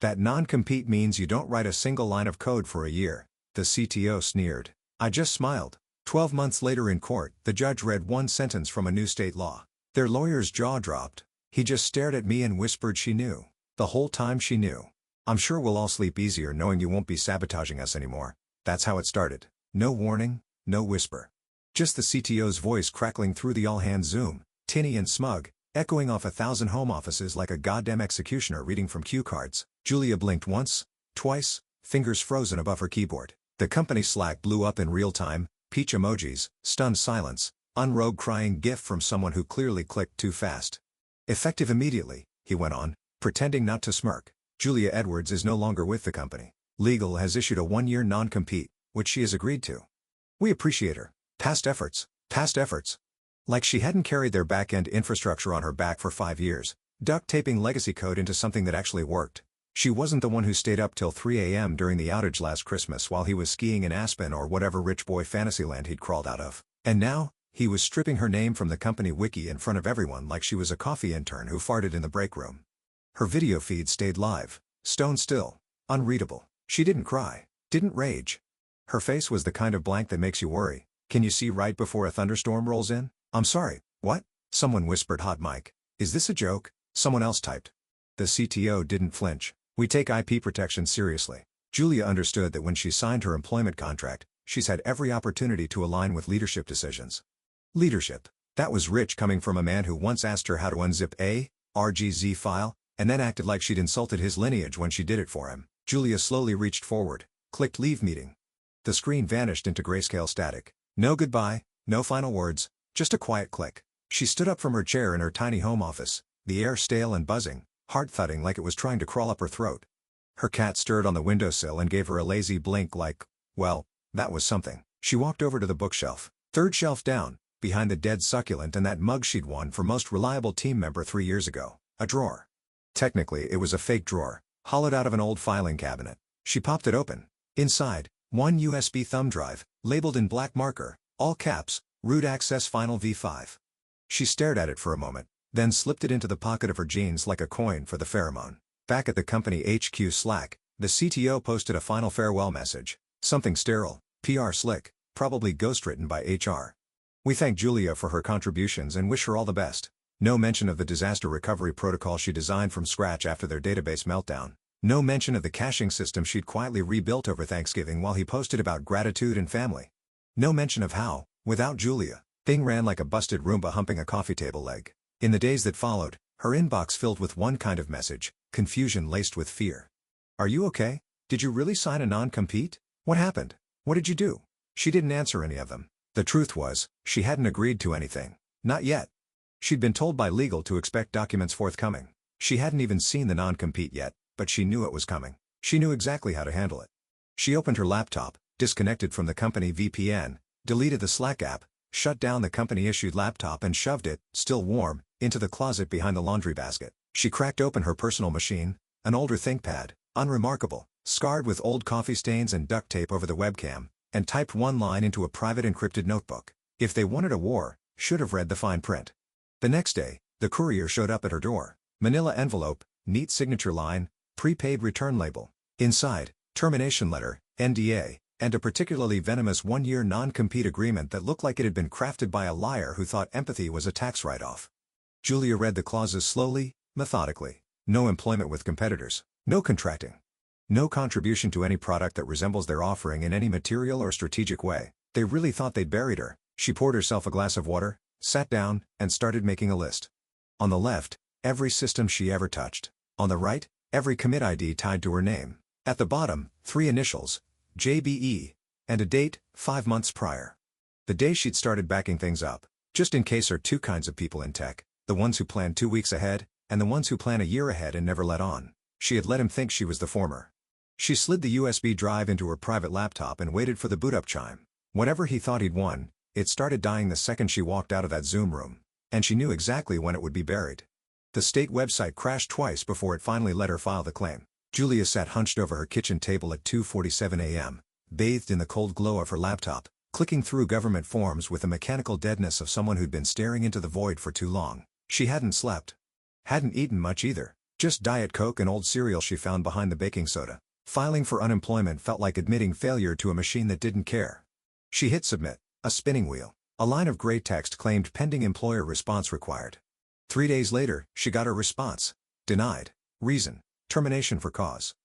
That non-compete means you don't write a single line of code for a year, the CTO sneered. I just smiled. 12 months later in court, the judge read one sentence from a new state law. Their lawyer's jaw dropped. He just stared at me and whispered she knew. The whole time she knew. I'm sure we'll all sleep easier knowing you won't be sabotaging us anymore. That's how it started. No warning, no whisper. Just the CTO's voice crackling through the all-hands Zoom, tinny and smug, echoing off 1,000 home offices like a goddamn executioner reading from cue cards. Julia blinked once, twice, fingers frozen above her keyboard. The company Slack blew up in real time, peach emojis, stunned silence, unrogue crying gif from someone who clearly clicked too fast. Effective immediately, he went on, pretending not to smirk. Julia Edwards is no longer with the company. Legal has issued a 1-year non-compete, which she has agreed to. We appreciate her. Past efforts. Like she hadn't carried their back-end infrastructure on her back for 5 years, duct taping legacy code into something that actually worked. She wasn't the one who stayed up till 3 a.m. during the outage last Christmas while he was skiing in Aspen or whatever rich boy fantasyland he'd crawled out of. And now, he was stripping her name from the company wiki in front of everyone like she was a coffee intern who farted in the break room. Her video feed stayed live, stone still, unreadable. She didn't cry, didn't rage. Her face was the kind of blank that makes you worry. Can you see right before a thunderstorm rolls in? I'm sorry, what? Someone whispered hot mic. Is this a joke? Someone else typed. The CTO didn't flinch. We take IP protection seriously. Julia understood that when she signed her employment contract, she's had every opportunity to align with leadership decisions. Leadership. That was rich coming from a man who once asked her how to unzip a RGZ file, and then acted like she'd insulted his lineage when she did it for him. Julia slowly reached forward, clicked leave meeting. The screen vanished into grayscale static. No goodbye, no final words, just a quiet click. She stood up from her chair in her tiny home office, the air stale and buzzing, heart thudding like it was trying to crawl up her throat. Her cat stirred on the windowsill and gave her a lazy blink like, well, that was something. She walked over to the bookshelf, third shelf down, behind the dead succulent and that mug she'd won for most reliable team member 3 years ago. A drawer. Technically it was a fake drawer, hollowed out of an old filing cabinet. She popped it open. Inside, one USB thumb drive, labeled in black marker, all caps, root access final V5. She stared at it for a moment, then slipped it into the pocket of her jeans like a coin for the pheromone. Back at the company HQ Slack, the CTO posted a final farewell message. Something sterile, PR slick, probably ghostwritten by HR. We thank Julia for her contributions and wish her all the best. No mention of the disaster recovery protocol she designed from scratch after their database meltdown. No mention of the caching system she'd quietly rebuilt over Thanksgiving while he posted about gratitude and family. No mention of how, without Julia, thing ran like a busted Roomba humping a coffee table leg. In the days that followed, her inbox filled with one kind of message, confusion laced with fear. Are you okay? Did you really sign a non-compete? What happened? What did you do? She didn't answer any of them. The truth was, she hadn't agreed to anything. Not yet. She'd been told by legal to expect documents forthcoming. She hadn't even seen the non-compete yet, but she knew it was coming. She knew exactly how to handle it. She opened her laptop, disconnected from the company VPN, deleted the Slack app, shut down the company-issued laptop and shoved it, still warm, into the closet behind the laundry basket. She cracked open her personal machine, an older ThinkPad, unremarkable, scarred with old coffee stains and duct tape over the webcam, and typed one line into a private encrypted notebook. If they wanted a war, should have read the fine print. The next day, the courier showed up at her door. Manila envelope, neat signature line, prepaid return label. Inside, termination letter, NDA, and a particularly venomous 1-year non-compete agreement that looked like it had been crafted by a liar who thought empathy was a tax write-off. Julia read the clauses slowly, methodically. No employment with competitors. No contracting. No contribution to any product that resembles their offering in any material or strategic way. They really thought they'd buried her. She poured herself a glass of water, sat down, and started making a list. On the left, every system she ever touched. On the right, every commit ID tied to her name. At the bottom, 3 initials, JBE, and a date, 5 months prior. The day she'd started backing things up. Just in case are 2 kinds of people in tech, the ones who plan 2 weeks ahead, and the ones who plan a year ahead and never let on. She had let him think she was the former. She slid the USB drive into her private laptop and waited for the boot-up chime. Whatever he thought he'd won, it started dying the second she walked out of that Zoom room. And she knew exactly when it would be buried. The state website crashed twice before it finally let her file the claim. Julia sat hunched over her kitchen table at 2:47 a.m., bathed in the cold glow of her laptop, clicking through government forms with the mechanical deadness of someone who'd been staring into the void for too long. She hadn't slept. Hadn't eaten much either. Just Diet Coke and old cereal she found behind the baking soda. Filing for unemployment felt like admitting failure to a machine that didn't care. She hit submit. A spinning wheel. A line of gray text claimed pending employer response required. 3 days later, she got her response. Denied. Reason: termination for cause.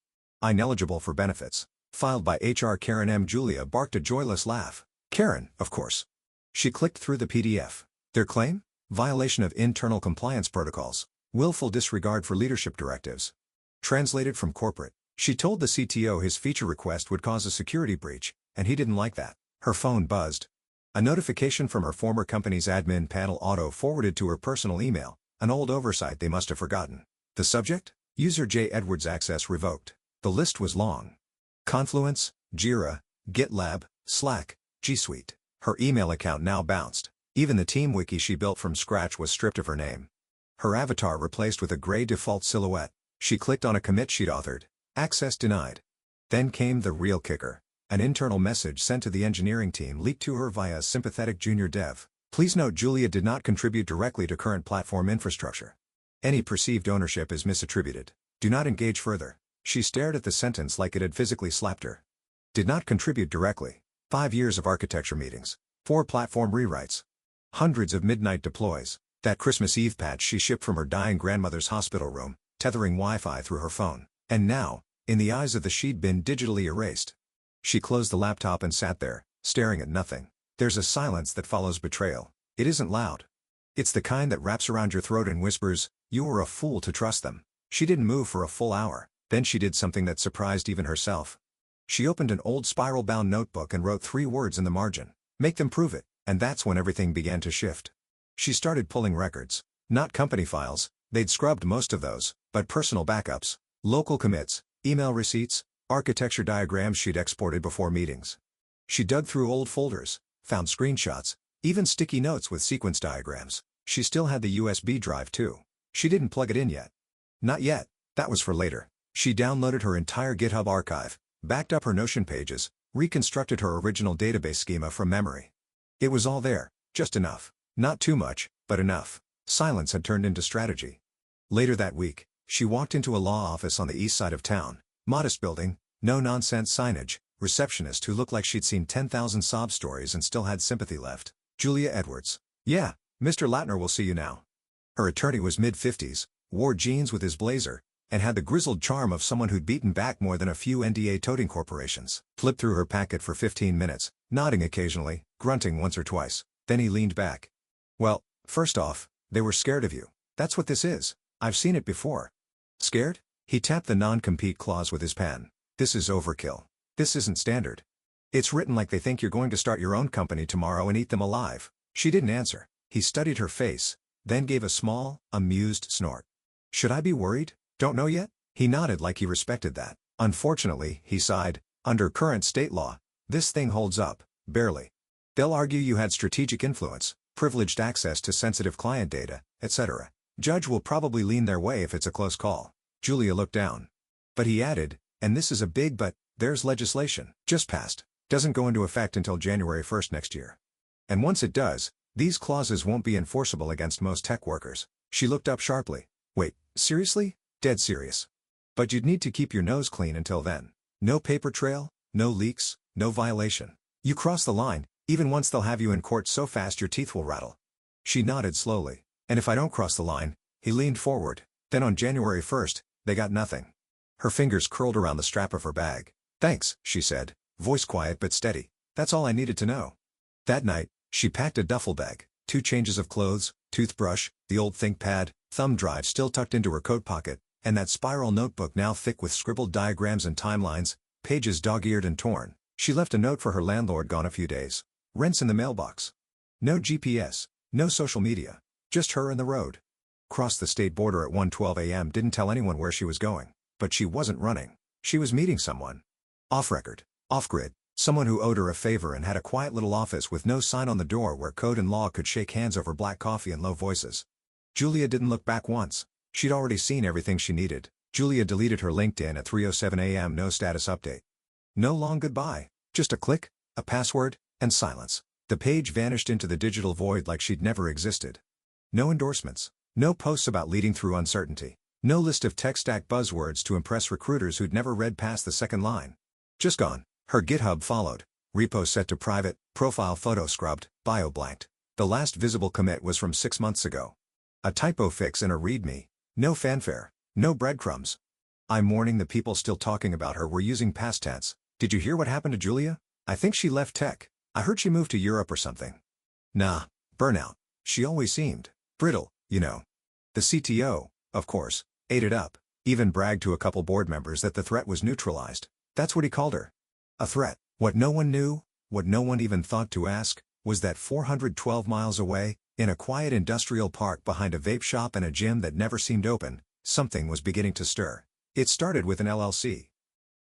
Ineligible for benefits. Filed by HR. Karen M. Julia barked a joyless laugh. Karen, of course. She clicked through the PDF. Their claim? Violation of internal compliance protocols. Willful disregard for leadership directives. Translated from corporate. She told the CTO his feature request would cause a security breach, and he didn't like that. Her phone buzzed. A notification from her former company's admin panel auto-forwarded to her personal email, an old oversight they must have forgotten. The subject? User J. Edwards access revoked. The list was long. Confluence, Jira, GitLab, Slack, G Suite. Her email account now bounced. Even the team wiki she built from scratch was stripped of her name. Her avatar replaced with a gray default silhouette. She clicked on a commit she'd authored. Access denied. Then came the real kicker. An internal message sent to the engineering team leaked to her via a sympathetic junior dev. Please note Julia did not contribute directly to current platform infrastructure. Any perceived ownership is misattributed. Do not engage further. She stared at the sentence like it had physically slapped her. Did not contribute directly. 5 years of architecture meetings. 4 platform rewrites. Hundreds of midnight deploys. That Christmas Eve patch she shipped from her dying grandmother's hospital room, tethering Wi-Fi through her phone. And now, in the eyes of the she'd been digitally erased. She closed the laptop and sat there, staring at nothing. There's a silence that follows betrayal. It isn't loud. It's the kind that wraps around your throat and whispers, "You were a fool to trust them." She didn't move for a full hour. Then she did something that surprised even herself. She opened an old spiral-bound notebook and wrote 3 words in the margin. Make them prove it. And that's when everything began to shift. She started pulling records. Not company files, they'd scrubbed most of those, but personal backups, local commits, email receipts, architecture diagrams she'd exported before meetings. She dug through old folders, found screenshots, even sticky notes with sequence diagrams. She still had the USB drive too. She didn't plug it in yet. Not yet, that was for later. She downloaded her entire GitHub archive, backed up her Notion pages, reconstructed her original database schema from memory. It was all there, just enough. Not too much, but enough. Silence had turned into strategy. Later that week, she walked into a law office on the east side of town. Modest building, no-nonsense signage, receptionist who looked like she'd seen 10,000 sob stories and still had sympathy left. Julia Edwards. Yeah, Mr. Latner will see you now. Her attorney was mid-50s, wore jeans with his blazer, and had the grizzled charm of someone who'd beaten back more than a few NDA-toting corporations. Flipped through her packet for 15 minutes, nodding occasionally, grunting once or twice. Then he leaned back. Well, first off, they were scared of you. That's what this is. I've seen it before. Scared? He tapped the non-compete clause with his pen. This is overkill. This isn't standard. It's written like they think you're going to start your own company tomorrow and eat them alive. She didn't answer. He studied her face, then gave a small, amused snort. Should I be worried? Don't know yet? He nodded like he respected that. Unfortunately, he sighed, under current state law, this thing holds up, barely. They'll argue you had strategic influence, privileged access to sensitive client data, etc. Judge will probably lean their way if it's a close call. Julia looked down. But he added, and this is a big but, there's legislation, just passed, doesn't go into effect until January 1st next year. And once it does, these clauses won't be enforceable against most tech workers. She looked up sharply. Wait, seriously? Dead serious. But you'd need to keep your nose clean until then. No paper trail, no leaks, no violation. You cross the line, even once they'll have you in court so fast your teeth will rattle. She nodded slowly. And if I don't cross the line? He leaned forward. Then on January 1st, they got nothing. Her fingers curled around the strap of her bag. Thanks, she said, voice quiet but steady. That's all I needed to know. That night, she packed a duffel bag, 2 changes of clothes, toothbrush, the old ThinkPad, thumb drive still tucked into her coat pocket, and that spiral notebook now thick with scribbled diagrams and timelines, pages dog-eared and torn. She left a note for her landlord gone a few days. Rent's in the mailbox. No GPS, no social media, just her and the road. Crossed the state border at 1:12 a.m. Didn't tell anyone where she was going, but she wasn't running. She was meeting someone. Off-record, off-grid, someone who owed her a favor and had a quiet little office with no sign on the door where code and law could shake hands over black coffee and low voices. Julia didn't look back once. She'd already seen everything she needed. Julia deleted her LinkedIn at 3:07 a.m. No status update. No long goodbye, just a click, a password, and silence. The page vanished into the digital void like she'd never existed. No endorsements, no posts about leading through uncertainty. No list of tech stack buzzwords to impress recruiters who'd never read past the second line. Just gone. Her GitHub followed. Repo set to private, profile photo scrubbed, bio blanked. The last visible commit was from 6 months ago. A typo fix in a README. No fanfare. No breadcrumbs. I'm warning the people still talking about her were using past tense. Did you hear what happened to Julia? I think she left tech. I heard she moved to Europe or something. Nah. Burnout. She always seemed brittle, you know. The CTO, of course, ate it up. Even bragged to a couple board members that the threat was neutralized. That's what he called her. A threat. What no one knew, what no one even thought to ask, was that 412 miles away, in a quiet industrial park behind a vape shop and a gym that never seemed open, something was beginning to stir. It started with an LLC.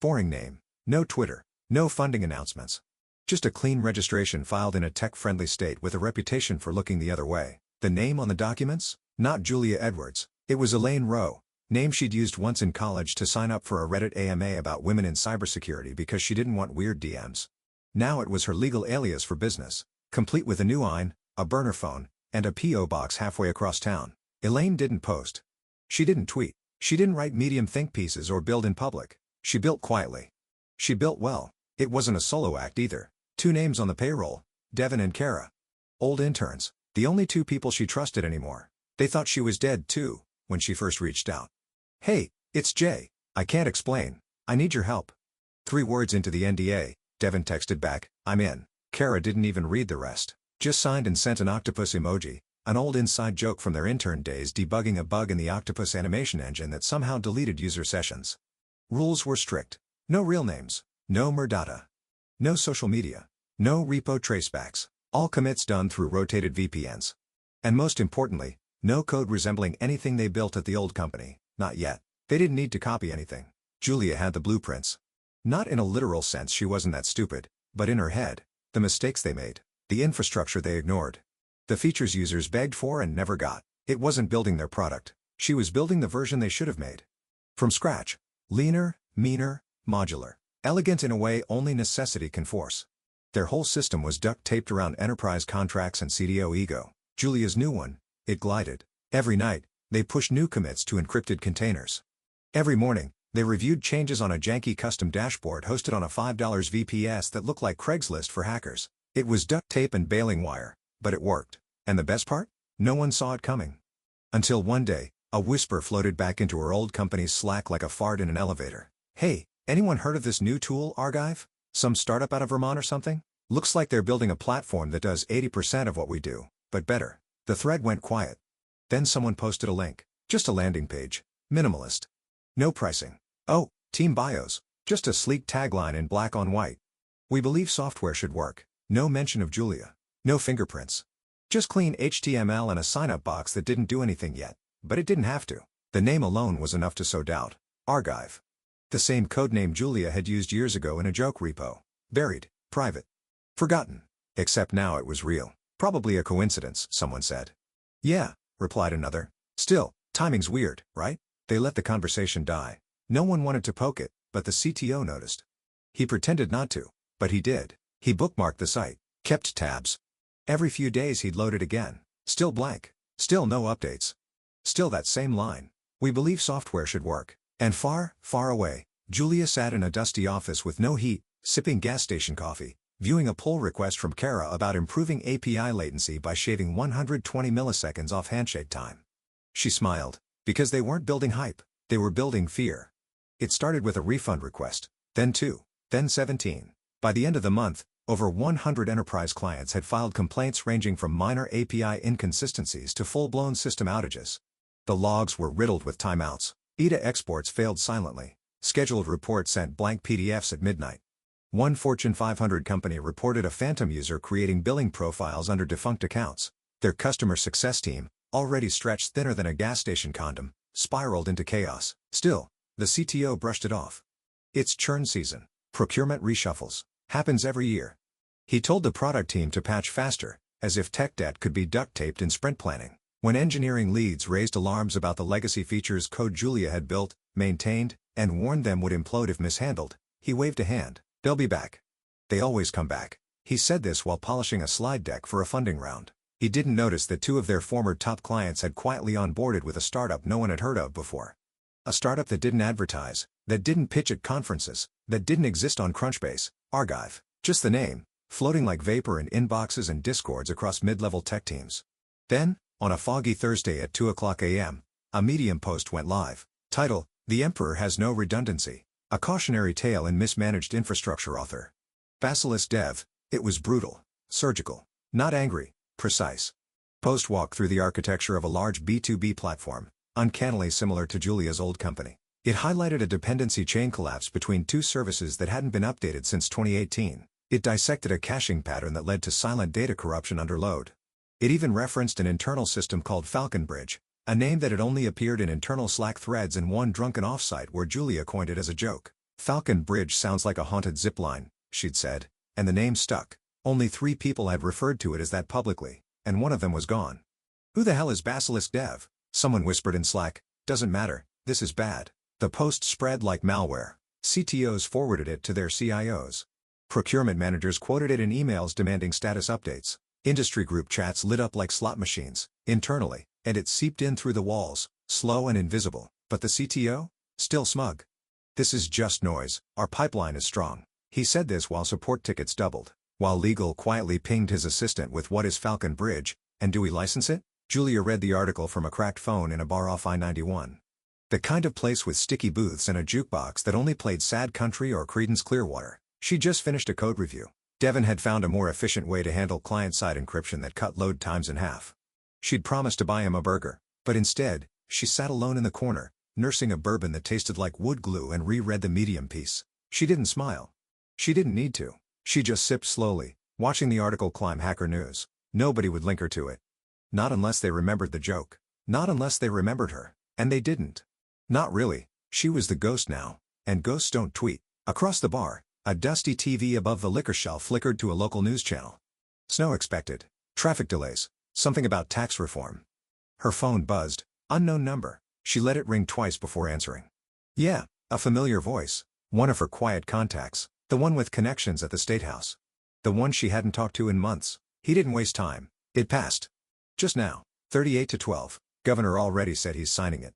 Boring name. No Twitter. No funding announcements. Just a clean registration filed in a tech-friendly state with a reputation for looking the other way. The name on the documents? Not Julia Edwards. It was Elaine Rowe. Name she'd used once in college to sign up for a Reddit AMA about women in cybersecurity because she didn't want weird DMs. Now it was her legal alias for business, complete with a new IN, a burner phone, and a P.O. box halfway across town. Elaine didn't post. She didn't tweet. She didn't write medium think pieces or build in public. She built quietly. She built well. It wasn't a solo act either. 2 names on the payroll, Devin and Kara. Old interns, the only 2 people she trusted anymore. They thought she was dead too, when she first reached out. Hey, it's Jay. I can't explain. I need your help. 3 words into the NDA, Devin texted back, I'm in. Kara didn't even read the rest. Just signed and sent an octopus emoji, an old inside joke from their intern days debugging a bug in the octopus animation engine that somehow deleted user sessions. Rules were strict. No real names. No merdata. No social media. No repo tracebacks. All commits done through rotated VPNs. And most importantly, no code resembling anything they built at the old company. Not yet. They didn't need to copy anything. Julia had the blueprints. Not in a literal sense, she wasn't that stupid, but in her head. The mistakes they made. The infrastructure they ignored. The features users begged for and never got. It wasn't building their product. She was building the version they should have made. From scratch. Leaner, meaner, modular. Elegant in a way only necessity can force. Their whole system was duct-taped around enterprise contracts and CDO ego. Julia's new one, it glided. Every night, they pushed new commits to encrypted containers. Every morning, they reviewed changes on a janky custom dashboard hosted on a $5 VPS that looked like Craigslist for hackers. It was duct tape and baling wire, but it worked. And the best part? No one saw it coming. Until one day, a whisper floated back into her old company's Slack like a fart in an elevator. Hey, anyone heard of this new tool, Archive? Some startup out of Vermont or something? Looks like they're building a platform that does 80% of what we do, but better. The thread went quiet. Then someone posted a link. Just a landing page. Minimalist. No pricing. Oh, team bios. Just a sleek tagline in black on white. We believe software should work. No mention of Julia. No fingerprints. Just clean HTML and a sign-up box that didn't do anything yet. But it didn't have to. The name alone was enough to sow doubt. Archive. The same codename Julia had used years ago in a joke repo. Buried. Private. Forgotten. Except now it was real. Probably a coincidence, someone said. Yeah, replied another. Still, timing's weird, right? They let the conversation die. No one wanted to poke it, but the CTO noticed. He pretended not to, but he did. He bookmarked the site, kept tabs. Every few days he'd load it again. Still blank. Still no updates. Still that same line. We believe software should work. And far, far away, Julia sat in a dusty office with no heat, sipping gas station coffee, viewing a pull request from Kara about improving API latency by shaving 120 milliseconds off handshake time. She smiled, because they weren't building hype, they were building fear. It started with a refund request, then 2, then 17. By the end of the month, over 100 enterprise clients had filed complaints ranging from minor API inconsistencies to full-blown system outages. The logs were riddled with timeouts. EDA exports failed silently. Scheduled reports sent blank PDFs at midnight. One Fortune 500 company reported a phantom user creating billing profiles under defunct accounts. Their customer success team, already stretched thinner than a gas station condom, spiraled into chaos. Still, the CTO brushed it off. It's churn season. Procurement reshuffles. Happens every year. He told the product team to patch faster, as if tech debt could be duct-taped in sprint planning. When engineering leads raised alarms about the legacy features code Julia had built, maintained, and warned them would implode if mishandled, he waved a hand. They'll be back. They always come back. He said this while polishing a slide deck for a funding round. He didn't notice that 2 of their former top clients had quietly onboarded with a startup no one had heard of before. A startup that didn't advertise, that didn't pitch at conferences, that didn't exist on Crunchbase, Archive. Just the name, floating like vapor in inboxes and discords across mid-level tech teams. Then, on a foggy Thursday at 2:00 a.m., a Medium post went live. Title: The Emperor Has No Redundancy. A cautionary tale in mismanaged infrastructure. Author: Basilisk Dev. It was brutal, surgical, not angry, precise. Post walked through the architecture of a large B2B platform, uncannily similar to Julia's old company. It highlighted a dependency chain collapse between two services that hadn't been updated since 2018. It dissected a caching pattern that led to silent data corruption under load. It even referenced an internal system called Falcon Bridge, a name that had only appeared in internal Slack threads and one drunken offsite where Julia coined it as a joke. Falcon Bridge sounds like a haunted zipline, she'd said, and the name stuck. Only 3 people had referred to it as that publicly, and one of them was gone. Who the hell is Basilisk Dev? Someone whispered in Slack. Doesn't matter, this is bad. The post spread like malware. CTOs forwarded it to their CIOs. Procurement managers quoted it in emails demanding status updates. Industry group chats lit up like slot machines, internally, and it seeped in through the walls, slow and invisible. But the CTO? Still smug. This is just noise, our pipeline is strong. He said this while support tickets doubled, while legal quietly pinged his assistant with what is Falcon Bridge, and do we license it? Julia read the article from a cracked phone in a bar off I-91. The kind of place with sticky booths and a jukebox that only played Sad Country or Creedence Clearwater. She just finished a code review. Devin had found a more efficient way to handle client-side encryption that cut load times in half. She'd promised to buy him a burger, but instead, she sat alone in the corner, nursing a bourbon that tasted like wood glue and reread the Medium piece. She didn't smile. She didn't need to. She just sipped slowly, watching the article climb Hacker News. Nobody would link her to it. Not unless they remembered the joke. Not unless they remembered her. And they didn't. Not really. She was the ghost now. And ghosts don't tweet. Across the bar, a dusty TV above the liquor shelf flickered to a local news channel. Snow expected. Traffic delays. Something about tax reform. Her phone buzzed. Unknown number. She let it ring twice before answering. Yeah, a familiar voice. One of her quiet contacts. The one with connections at the State House. The one she hadn't talked to in months. He didn't waste time. It passed. Just now. 38-12. Governor already said he's signing it.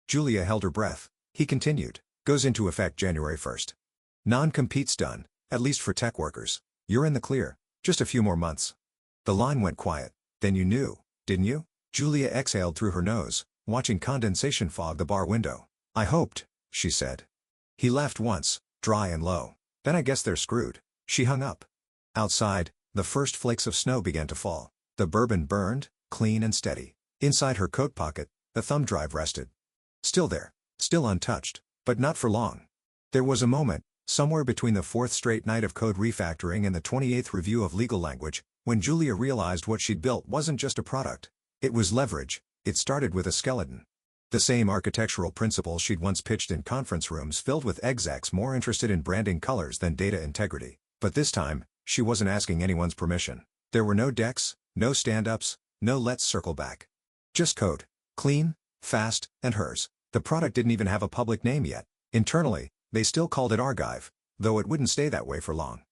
Julia held her breath. He continued. Goes into effect January 1st. Non-compete's done, at least for tech workers. You're in the clear. Just a few more months. The line went quiet. Then you knew, didn't you? Julia exhaled through her nose, watching condensation fog the bar window. I hoped, she said. He laughed once, dry and low. Then I guess they're screwed. She hung up. Outside, the first flakes of snow began to fall. The bourbon burned, clean and steady. Inside her coat pocket, the thumb drive rested. Still there. Still untouched. But not for long. There was a moment, somewhere between the 4th straight night of code refactoring and the 28th review of legal language, when Julia realized what she'd built wasn't just a product. It was leverage. It started with a skeleton. The same architectural principles she'd once pitched in conference rooms filled with execs more interested in branding colors than data integrity. But this time, she wasn't asking anyone's permission. There were no decks, no stand-ups, no let's circle back. Just code. Clean, fast, and hers. The product didn't even have a public name yet. Internally, they still called it Archive, though it wouldn't stay that way for long.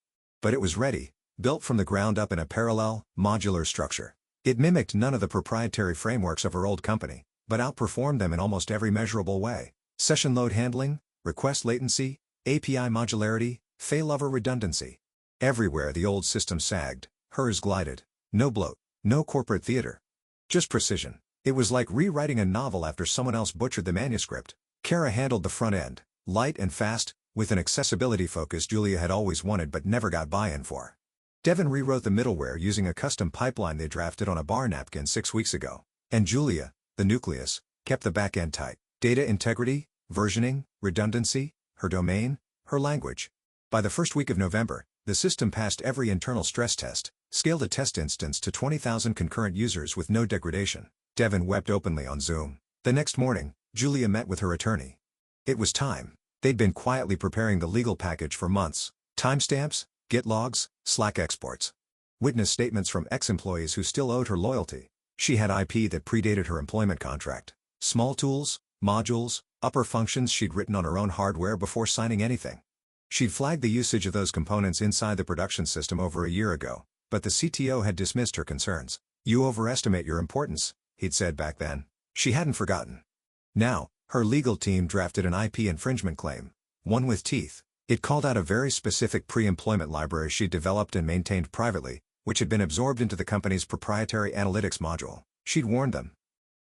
But it was ready, built from the ground up in a parallel, modular structure. It mimicked none of the proprietary frameworks of her old company, but outperformed them in almost every measurable way. Session load handling, request latency, API modularity, failover redundancy. Everywhere the old system sagged, hers glided. No bloat, no corporate theater. Just precision. It was like rewriting a novel after someone else butchered the manuscript. Kara handled the front end, light and fast, with an accessibility focus Julia had always wanted but never got buy-in for. Devin rewrote the middleware using a custom pipeline they drafted on a bar napkin 6 weeks ago. And Julia, the nucleus, kept the back end tight. Data integrity, versioning, redundancy, her domain, her language. By the first week of November, the system passed every internal stress test, scaled a test instance to 20,000 concurrent users with no degradation. Devin wept openly on Zoom. The next morning, Julia met with her attorney. It was time. They'd been quietly preparing the legal package for months. Timestamps, Git logs, Slack exports. Witness statements from ex-employees who still owed her loyalty. She had IP that predated her employment contract. Small tools, modules, upper functions she'd written on her own hardware before signing anything. She'd flagged the usage of those components inside the production system over a year ago, but the CTO had dismissed her concerns. You overestimate your importance, he'd said back then. She hadn't forgotten. Now, Her legal team drafted an IP infringement claim, one with teeth. It called out a very specific pre-employment library she'd developed and maintained privately, which had been absorbed into the company's proprietary analytics module. She'd warned them.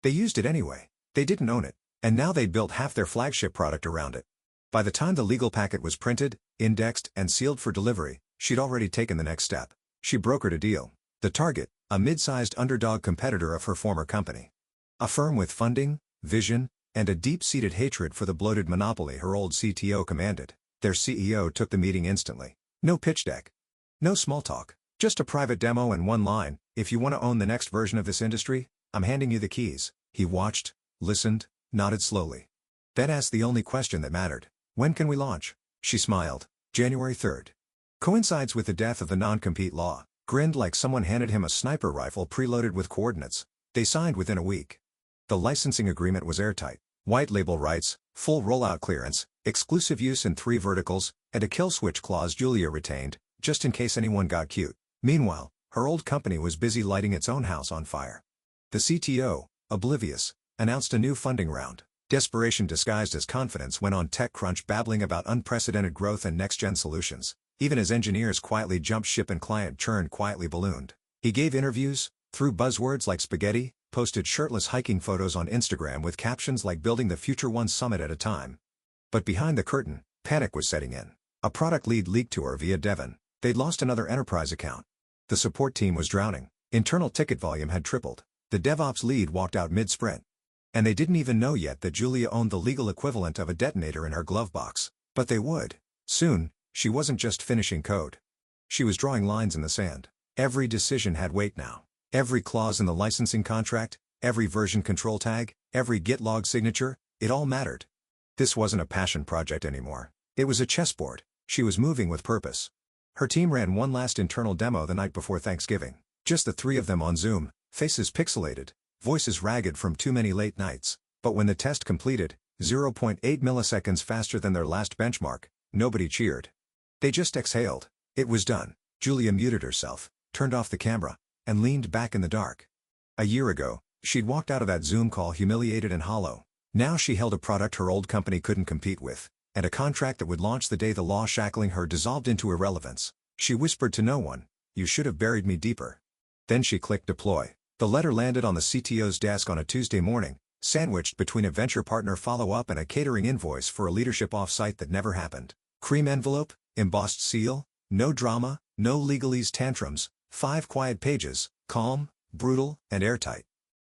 They used it anyway. They didn't own it, and now they'd built half their flagship product around it. By the time the legal packet was printed, indexed, and sealed for delivery, she'd already taken the next step. She brokered a deal. The target, a mid-sized underdog competitor of her former company. A firm with funding, vision, and a deep-seated hatred for the bloated monopoly her old CTO commanded. Their CEO took the meeting instantly. No pitch deck. No small talk. Just a private demo and one line: "If you want to own the next version of this industry, I'm handing you the keys." He watched, listened, nodded slowly. Then asked the only question that mattered. "When can we launch?" She smiled. "January 3rd. Coincides with the death of the non-compete law." Grinned like someone handed him a sniper rifle preloaded with coordinates. They signed within a week. The licensing agreement was airtight. White label rights, full rollout clearance, exclusive use in 3 verticals, and a kill switch clause Julia retained, just in case anyone got cute. Meanwhile, her old company was busy lighting its own house on fire. The CTO, oblivious, announced a new funding round. Desperation disguised as confidence went on TechCrunch babbling about unprecedented growth and next-gen solutions. Even as engineers quietly jumped ship and client churn quietly ballooned. He gave interviews, threw buzzwords like spaghetti, posted shirtless hiking photos on Instagram with captions like "building the future one summit at a time." But behind the curtain, panic was setting in. A product lead leaked to her via Devon. They'd lost another enterprise account. The support team was drowning. Internal ticket volume had tripled. The DevOps lead walked out mid-sprint. And they didn't even know yet that Julia owned the legal equivalent of a detonator in her glove box. But they would. Soon. She wasn't just finishing code. She was drawing lines in the sand. Every decision had weight now. Every clause in the licensing contract, every version control tag, every Git log signature, it all mattered. This wasn't a passion project anymore. It was a chessboard. She was moving with purpose. Her team ran one last internal demo the night before Thanksgiving. Just the 3 of them on Zoom, faces pixelated, voices ragged from too many late nights. But when the test completed, 0.8 milliseconds faster than their last benchmark, nobody cheered. They just exhaled. It was done. Julia muted herself, turned off the camera, and leaned back in the dark. A year ago, she'd walked out of that Zoom call humiliated and hollow. Now she held a product her old company couldn't compete with, and a contract that would launch the day the law shackling her dissolved into irrelevance. She whispered to no one, "You should have buried me deeper." Then she clicked deploy. The letter landed on the CTO's desk on a Tuesday morning, sandwiched between a venture partner follow-up and a catering invoice for a leadership off-site that never happened. Cream envelope, embossed seal, no drama, no legalese tantrums, 5 quiet pages, calm, brutal, and airtight.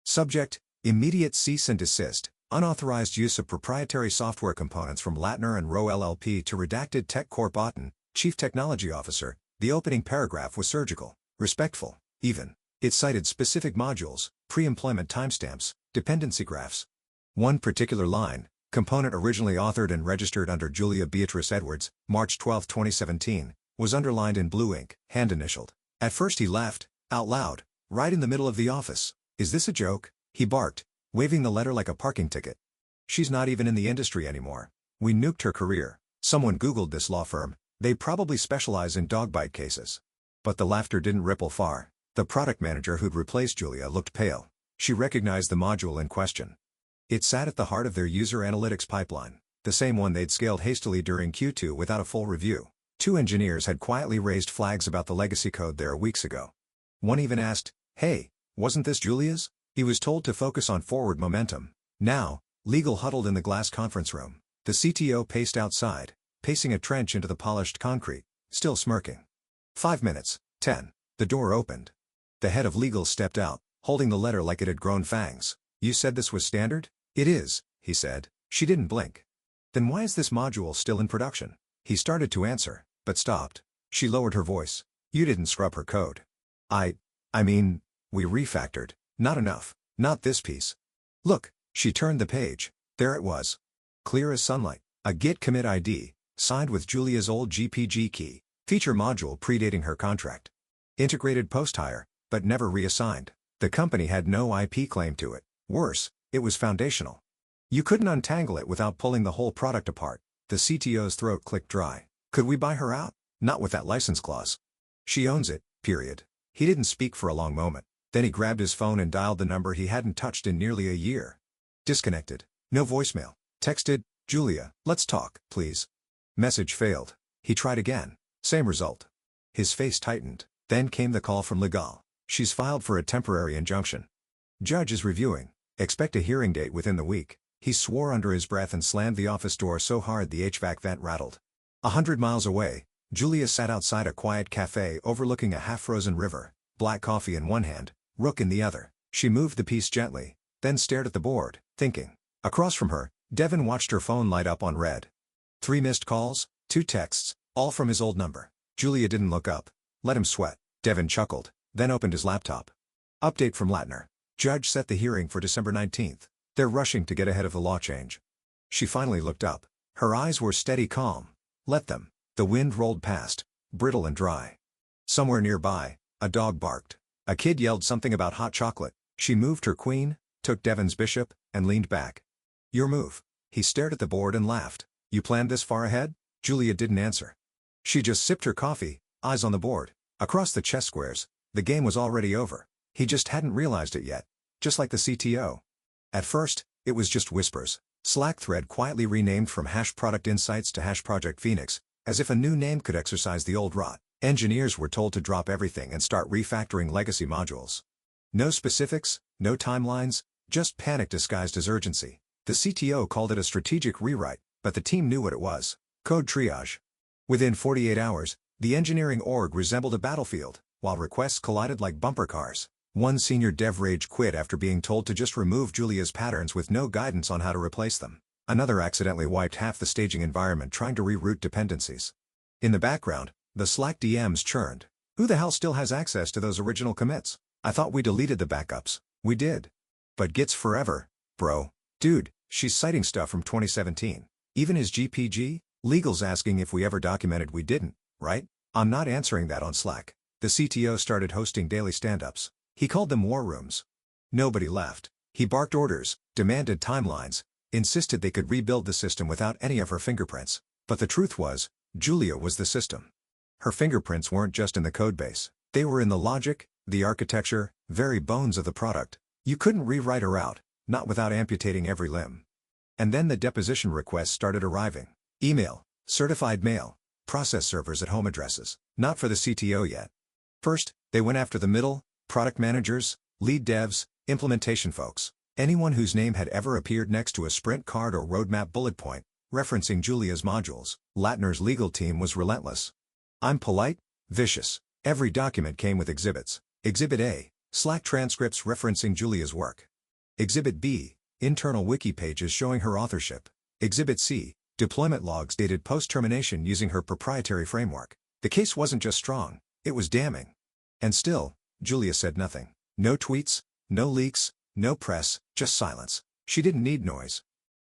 Subject: immediate cease and desist, unauthorized use of proprietary software components from Latner and Rowe LLP to redacted Tech Corp Otten, Chief Technology Officer. The opening paragraph was surgical, respectful, even. It cited specific modules, pre-employment timestamps, dependency graphs. One particular line, component originally authored and registered under Julia Beatrice Edwards, March 12, 2017, was underlined in blue ink, hand-initialed. At first he laughed, out loud, right in the middle of the office. "Is this a joke?" he barked, waving the letter like a parking ticket. "She's not even in the industry anymore. We nuked her career." Someone Googled this law firm. They probably specialize in dog bite cases. But the laughter didn't ripple far. The product manager who'd replaced Julia looked pale. She recognized the module in question. It sat at the heart of their user analytics pipeline, the same one they'd scaled hastily during Q2 without a full review. 2 engineers had quietly raised flags about the legacy code there weeks ago. One even asked, "Hey, wasn't this Julia's?" He was told to focus on forward momentum. Now, legal huddled in the glass conference room. The CTO paced outside, pacing a trench into the polished concrete, still smirking. 5 minutes, 10. The door opened. The head of legal stepped out, holding the letter like it had grown fangs. "You said this was standard?" "It is," he said. She didn't blink. "Then why is this module still in production?" He started to answer, but stopped. She lowered her voice. "You didn't scrub her code." I mean, we refactored. Not enough. Not this piece." "Look." She turned the page. There it was. Clear as sunlight. A Git commit ID, signed with Julia's old GPG key. Feature module predating her contract. Integrated post-hire, but never reassigned. The company had no IP claim to it. Worse, it was foundational. You couldn't untangle it without pulling the whole product apart. The CTO's throat clicked dry. "Could we buy her out?" "Not with that license clause. She owns it, period." He didn't speak for a long moment. Then he grabbed his phone and dialed the number he hadn't touched in nearly a year. Disconnected. No voicemail. Texted, Julia, let's talk, please. Message failed. He tried again. Same result. His face tightened. Then came the call from legal. She's filed for a temporary injunction. Judge is reviewing. Expect a hearing date within the week. He swore under his breath and slammed the office door so hard the HVAC vent rattled. 100 miles away, Julia sat outside a quiet cafe overlooking a half-frozen river, black coffee in one hand, rook in the other. She moved the piece gently, then stared at the board, thinking. Across from her, Devin watched her phone light up on red. 3 missed calls, 2 texts, all from his old number. Julia didn't look up. Let him sweat. Devin chuckled, then opened his laptop. Update from Latner. Judge set the hearing for December 19th. They're rushing to get ahead of the law change. She finally looked up. Her eyes were steady calm. Let them. The wind rolled past, brittle and dry. Somewhere nearby, a dog barked. A kid yelled something about hot chocolate. She moved her queen, took Devin's bishop, and leaned back. Your move. He stared at the board and laughed. You planned this far ahead? Julia didn't answer. She just sipped her coffee, eyes on the board. Across the chess squares, the game was already over. He just hadn't realized it yet. Just like the CTO. At first, it was just whispers. Slack thread quietly renamed from Hash Product Insights to Hash Project Phoenix, as if a new name could exorcise the old rot. Engineers were told to drop everything and start refactoring legacy modules. No specifics, no timelines, just panic disguised as urgency. The CTO called it a strategic rewrite, but the team knew what it was. Code triage. Within 48 hours, the engineering org resembled a battlefield, while requests collided like bumper cars. One senior dev rage quit after being told to just remove Julia's patterns with no guidance on how to replace them. Another accidentally wiped half the staging environment trying to reroute dependencies. In the background, the Slack DMs churned. Who the hell still has access to those original commits? I thought we deleted the backups. We did. But Git's forever, bro. Dude, she's citing stuff from 2017. Even his GPG? Legal's asking if we ever documented we didn't, right? I'm not answering that on Slack. The CTO started hosting daily stand-ups. He called them war rooms. Nobody left. He barked orders, demanded timelines, insisted they could rebuild the system without any of her fingerprints. But the truth was, Julia was the system. Her fingerprints weren't just in the codebase. They were in the logic, the architecture, very bones of the product. You couldn't rewrite her out, not without amputating every limb. And then the deposition requests started arriving. Email, certified mail, process servers at home addresses. Not for the CTO yet. First, they went after the middle, product managers, lead devs, implementation folks. Anyone whose name had ever appeared next to a sprint card or roadmap bullet point, referencing Julia's modules. Latner's legal team was relentless. I'm polite, vicious. Every document came with exhibits. Exhibit A, Slack transcripts referencing Julia's work. Exhibit B, internal wiki pages showing her authorship. Exhibit C, deployment logs dated post-termination using her proprietary framework. The case wasn't just strong, it was damning. And still, Julia said nothing. No tweets, no leaks, no press, just silence. She didn't need noise.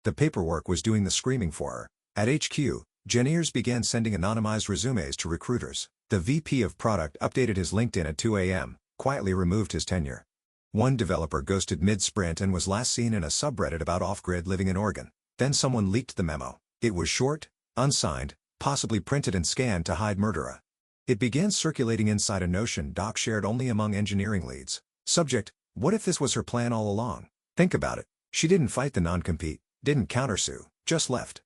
The paperwork was doing the screaming for her. At HQ, engineers began sending anonymized resumes to recruiters. The VP of product updated his LinkedIn at 2 a.m., quietly removed his tenure. One developer ghosted mid-sprint and was last seen in a subreddit about off-grid living in Oregon. Then someone leaked the memo. It was short, unsigned, possibly printed and scanned to hide murderer. It began circulating inside a Notion doc shared only among engineering leads. Subject, what if this was her plan all along? Think about it. She didn't fight the non-compete, didn't countersue, just left.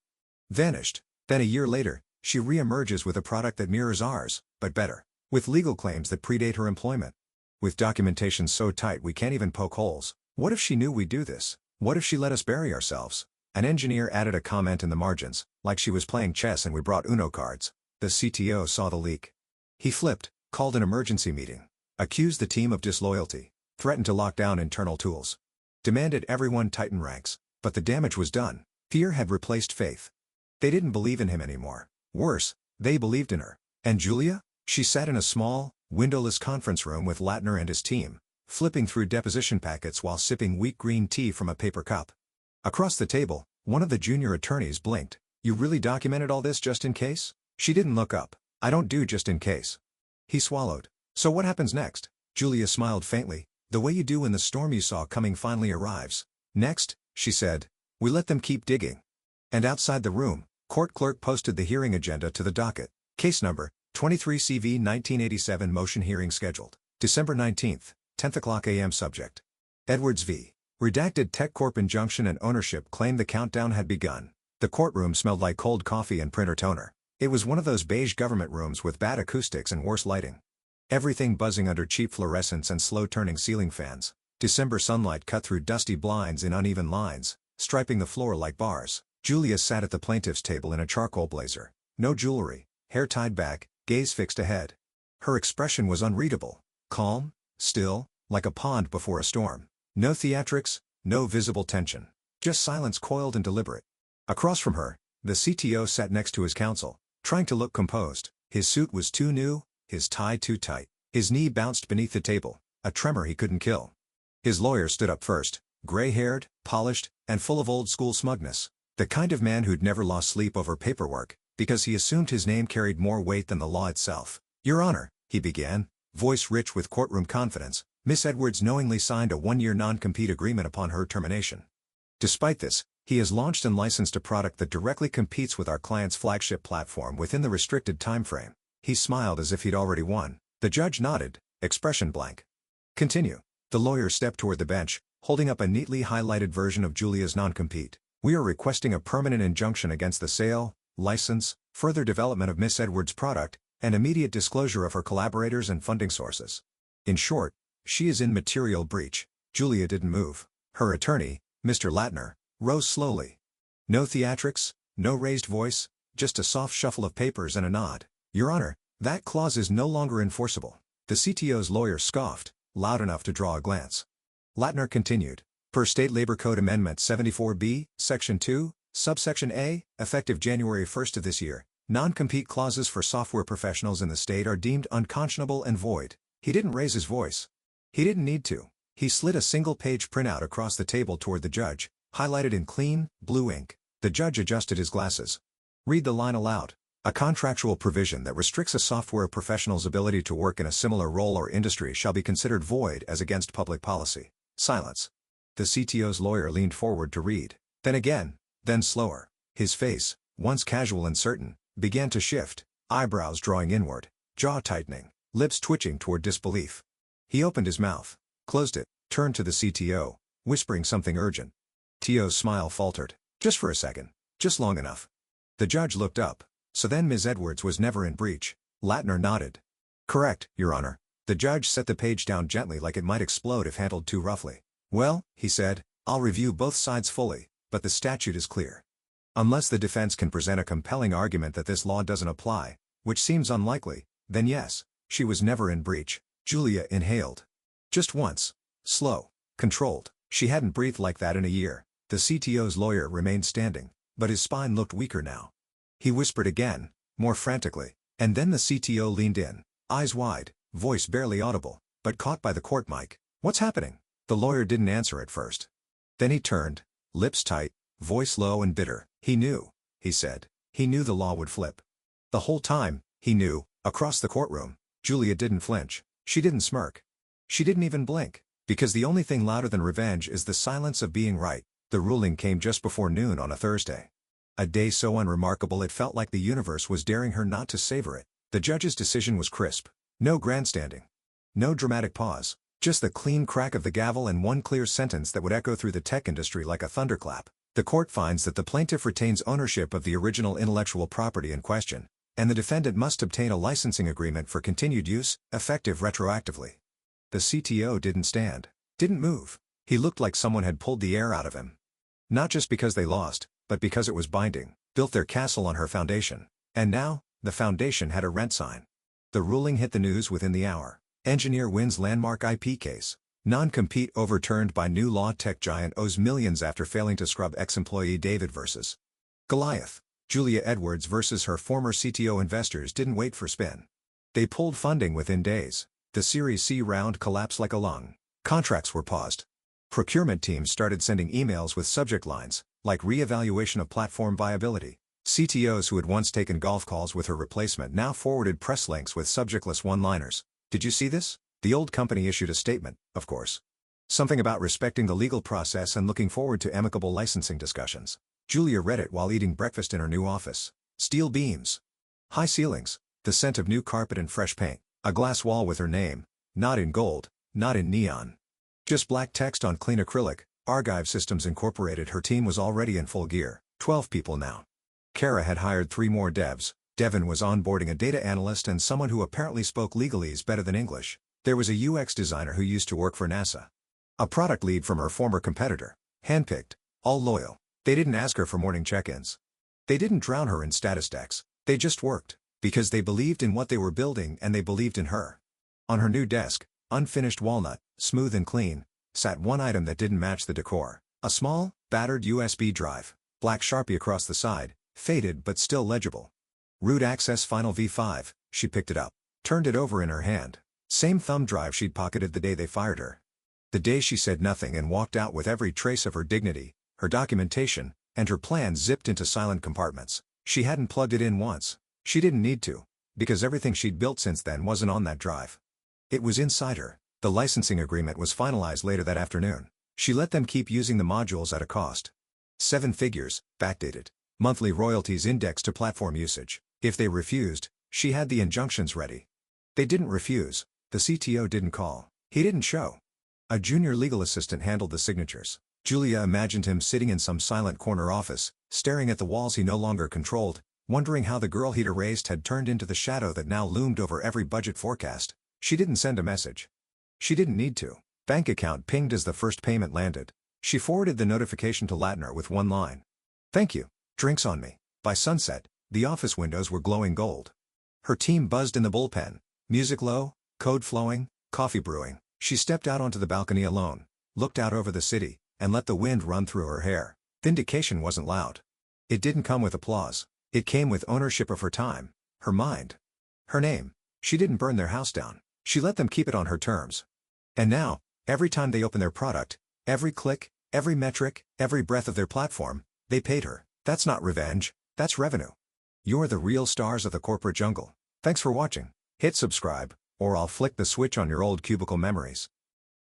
Vanished. Then a year later, she re-emerges with a product that mirrors ours, but better. With legal claims that predate her employment. With documentation so tight we can't even poke holes. What if she knew we'd do this? What if she let us bury ourselves? An engineer added a comment in the margins, like she was playing chess and we brought Uno cards. The CTO saw the leak. He flipped, called an emergency meeting, accused the team of disloyalty, threatened to lock down internal tools, demanded everyone tighten ranks. But the damage was done. Fear had replaced faith. They didn't believe in him anymore. Worse, they believed in her. And Julia? She sat in a small, windowless conference room with Latner and his team, flipping through deposition packets while sipping weak green tea from a paper cup. Across the table, one of the junior attorneys blinked. You really documented all this just in case? She didn't look up. I don't do just in case. He swallowed. So what happens next? Julia smiled faintly. The way you do when the storm you saw coming finally arrives. Next, she said, we let them keep digging. And outside the room, court clerk posted the hearing agenda to the docket. Case number, 23 CV 1987 motion hearing scheduled. December 19th, 10 o'clock a.m. Subject. Edwards v. Redacted TechCorp injunction and ownership claimed the countdown had begun. The courtroom smelled like cold coffee and printer toner. It was one of those beige government rooms with bad acoustics and worse lighting. Everything buzzing under cheap fluorescents and slow-turning ceiling fans. December sunlight cut through dusty blinds in uneven lines, striping the floor like bars. Julia sat at the plaintiff's table in a charcoal blazer. No jewelry, hair tied back, gaze fixed ahead. Her expression was unreadable. Calm, still, like a pond before a storm. No theatrics, no visible tension. Just silence coiled and deliberate. Across from her, the CTO sat next to his counsel, trying to look composed. His suit was too new, his tie too tight. His knee bounced beneath the table, a tremor he couldn't kill. His lawyer stood up first, gray-haired, polished, and full of old-school smugness. The kind of man who'd never lost sleep over paperwork, because he assumed his name carried more weight than the law itself. "Your Honor," he began, voice rich with courtroom confidence, "Miss Edwards knowingly signed a 1-year non-compete agreement upon her termination. Despite this, he has launched and licensed a product that directly competes with our client's flagship platform within the restricted time frame." He smiled as if he'd already won. The judge nodded, expression blank. "Continue." The lawyer stepped toward the bench, holding up a neatly highlighted version of Julia's non-compete. "We are requesting a permanent injunction against the sale, license, further development of Miss Edwards' product, and immediate disclosure of her collaborators and funding sources. In short, she is in material breach." Julia didn't move. Her attorney, Mr. Latner, rose slowly. No theatrics, no raised voice, just a soft shuffle of papers and a nod. "Your Honor, that clause is no longer enforceable." The CTO's lawyer scoffed, loud enough to draw a glance. Latner continued. "Per State Labor Code Amendment 74B, Section 2, Subsection A, effective January 1st of this year, non-compete clauses for software professionals in the state are deemed unconscionable and void." He didn't raise his voice. He didn't need to. He slid a single-page printout across the table toward the judge, highlighted in clean, blue ink. The judge adjusted his glasses. "Read the line aloud. A contractual provision that restricts a software professional's ability to work in a similar role or industry shall be considered void as against public policy." Silence. The CTO's lawyer leaned forward to read. Then again, then slower. His face, once casual and certain, began to shift, eyebrows drawing inward, jaw tightening, lips twitching toward disbelief. He opened his mouth, closed it, turned to the CTO, whispering something urgent. T.O.'s smile faltered. "Just for a second. Just long enough." The judge looked up. "So then Ms. Edwards was never in breach?" Latner nodded. "Correct, Your Honor." The judge set the page down gently like it might explode if handled too roughly. "Well," he said, "I'll review both sides fully, but the statute is clear. Unless the defense can present a compelling argument that this law doesn't apply, which seems unlikely, then yes, she was never in breach." Julia inhaled. Just once. Slow. Controlled. She hadn't breathed like that in a year. The CTO's lawyer remained standing, but his spine looked weaker now. He whispered again, more frantically, and then the CTO leaned in, eyes wide, voice barely audible, but caught by the court mic. "What's happening?" The lawyer didn't answer at first. Then he turned, lips tight, voice low and bitter. "He knew," he said. "He knew the law would flip. The whole time, he knew." Across the courtroom, Julia didn't flinch. She didn't smirk. She didn't even blink. Because the only thing louder than revenge is the silence of being right. The ruling came just before noon on a Thursday. A day so unremarkable it felt like the universe was daring her not to savor it. The judge's decision was crisp. No grandstanding. No dramatic pause. Just the clean crack of the gavel and one clear sentence that would echo through the tech industry like a thunderclap. The court finds that the plaintiff retains ownership of the original intellectual property in question, and the defendant must obtain a licensing agreement for continued use, effective retroactively. The CTO didn't stand. Didn't move. He looked like someone had pulled the air out of him. Not just because they lost, but because it was binding. Built their castle on her foundation. And now, the foundation had a rent sign. The ruling hit the news within the hour. Engineer wins landmark IP case. Non-compete overturned by new law. Tech giant owes millions after failing to scrub ex-employee David versus Goliath. Julia Edwards versus her former CTO. Investors didn't wait for spin. They pulled funding within days. The Series C round collapsed like a lung. Contracts were paused. Procurement teams started sending emails with subject lines, like re-evaluation of platform viability. CTOs who had once taken golf calls with her replacement now forwarded press links with subjectless one-liners. "Did you see this?" The old company issued a statement, of course. Something about respecting the legal process and looking forward to amicable licensing discussions. Julia read it while eating breakfast in her new office. Steel beams. High ceilings. The scent of new carpet and fresh paint. A glass wall with her name. Not in gold, not in neon. Just black text on clean acrylic. Archive Systems Incorporated. Her team was already in full gear, 12 people now. Kara had hired 3 more devs. Devin was onboarding a data analyst and someone who apparently spoke legalese better than English. There was a UX designer who used to work for NASA. A product lead from her former competitor. Handpicked, all loyal. They didn't ask her for morning check-ins. They didn't drown her in status decks. They just worked, because they believed in what they were building and they believed in her. On her new desk, unfinished walnut, smooth and clean, sat one item that didn't match the decor. A small, battered USB drive, black Sharpie across the side, faded but still legible. Root Access Final V5, she picked it up, turned it over in her hand. Same thumb drive she'd pocketed the day they fired her. The day she said nothing and walked out with every trace of her dignity, her documentation, and her plans zipped into silent compartments. She hadn't plugged it in once. She didn't need to, because everything she'd built since then wasn't on that drive. It was inside her. The licensing agreement was finalized later that afternoon. She let them keep using the modules at a cost. 7 figures, backdated. Monthly royalties indexed to platform usage. If they refused, she had the injunctions ready. They didn't refuse. The CTO didn't call. He didn't show. A junior legal assistant handled the signatures. Julia imagined him sitting in some silent corner office, staring at the walls he no longer controlled, wondering how the girl he'd erased had turned into the shadow that now loomed over every budget forecast. She didn't send a message. She didn't need to. Bank account pinged as the first payment landed. She forwarded the notification to Latner with one line. "Thank you. Drinks on me." By sunset, the office windows were glowing gold. Her team buzzed in the bullpen. Music low, code flowing, coffee brewing. She stepped out onto the balcony alone, looked out over the city, and let the wind run through her hair. Vindication wasn't loud. It didn't come with applause. It came with ownership of her time, her mind, her name. She didn't burn their house down. She let them keep it on her terms. And now, every time they open their product, every click, every metric, every breath of their platform, they paid her. That's not revenge, that's revenue. You're the real stars of the corporate jungle. Thanks for watching. Hit subscribe, or I'll flick the switch on your old cubicle memories.